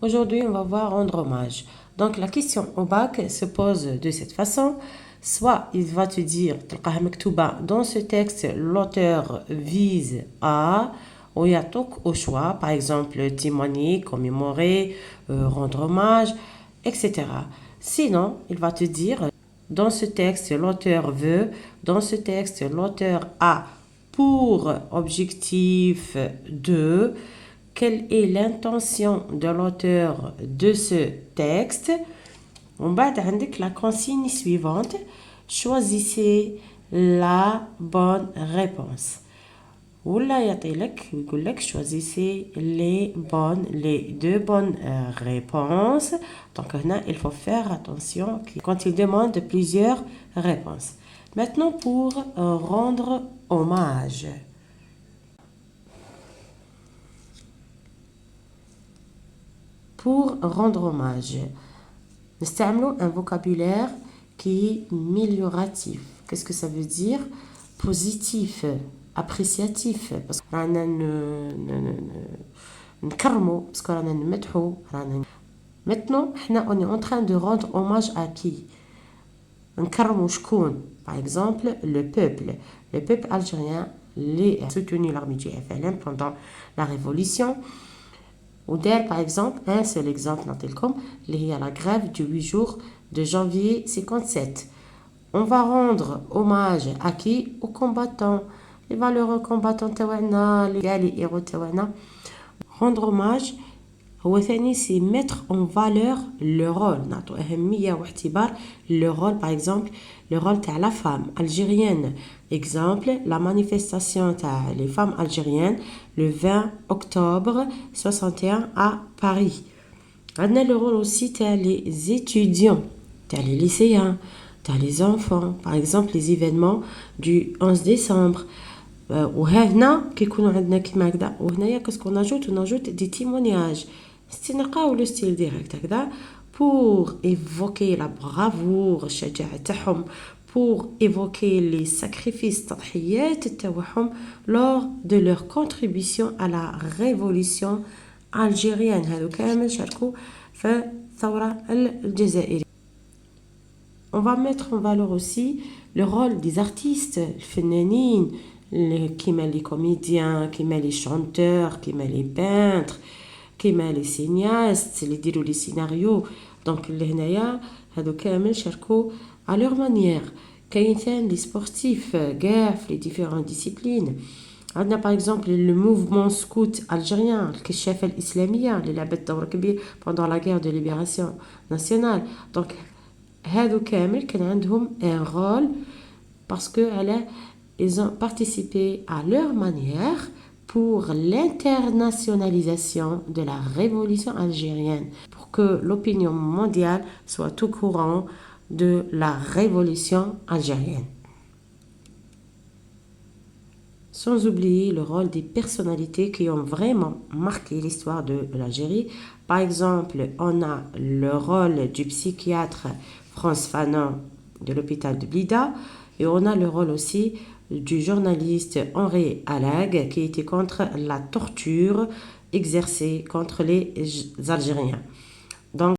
Aujourd'hui, on va voir rendre hommage. Donc, la question au bac se pose de cette façon. Soit il va te dire, dans ce texte, l'auteur vise à, ou il y a au choix, par exemple, témoigner, commémorer, rendre hommage, etc. Sinon, il va te dire, dans ce texte, l'auteur veut, dans ce texte, l'auteur a pour objectif de, quelle est l'intention de l'auteur de ce texte. On va عندك la consigne suivante. Choisissez la bonne réponse. ولا يعطيلك ويقول لك choisissez les deux bonnes réponses. Donc هنا il faut faire attention quand il demande plusieurs réponses. Maintenant pour rendre hommage. Pour rendre hommage, نستعملوا un vocabulaire qui est amélioratif. Qu'est-ce que ça veut dire? Positif, appréciatif. Parce que رانا نكرموا parce que رانا نمدحوا رانا. Maintenant, on est en train de rendre hommage à qui? نكرموا شكون? Par exemple, le peuple algérien a soutenu l'armée du FLN pendant la révolution. Ou d'ailleurs, par exemple, un seul exemple, il y a la grève du 8 jours de janvier 57. On va rendre hommage à qui? Aux combattants, les valeureux combattants tawana, les héros tawana. Rendre hommage, c'est mettre en valeur le rôle. Le rôle, par exemple, le rôle de la femme algérienne. Exemple, la manifestation des femmes algériennes le 20 octobre 61 à Paris. On a le rôle aussi des étudiants, les lycéens, les enfants. Par exemple, les événements du 11 décembre. وهنا كيكونوا عندنا كيما هكذا وهنايا كاسكو ناجوت دي تيمونياج نلقاو لو ستيل ديريكت هكذا pour évoquer la bravoure الشجاعة تاعهم pour évoquer les sacrifices تضحيات تاعهم lors de leur contribution à la révolution algérienne. هادو كامل شاركوا في الثورة الجزائرية. On va mettre en valeur aussi le rôle des artistes الفنانين كيما les comédiens, كيما les chanteurs, كيما les peintres, كيما les cinéastes اللي يديروا les scénarios. Donc لهنايا هادو كامل شاركوا à leur manière. كاين les sportifs كاع في les différentes disciplines. عندنا par exemple le mouvement scout algérien الكشافة الإسلامية اللي لعبت دور كبير pendant la guerre de libération nationale. Donc هادو كامل كان عندهم un rôle parce que ils ont participé à leur manière pour l'internationalisation de la révolution algérienne, pour que l'opinion mondiale soit au courant de la révolution algérienne. Sans oublier le rôle des personnalités qui ont vraiment marqué l'histoire de l'Algérie. Par exemple, on a le rôle du psychiatre Frantz Fanon de l'hôpital de Blida, et on a le rôle aussi du journaliste Henri Allag qui était contre la torture exercée contre les Algériens.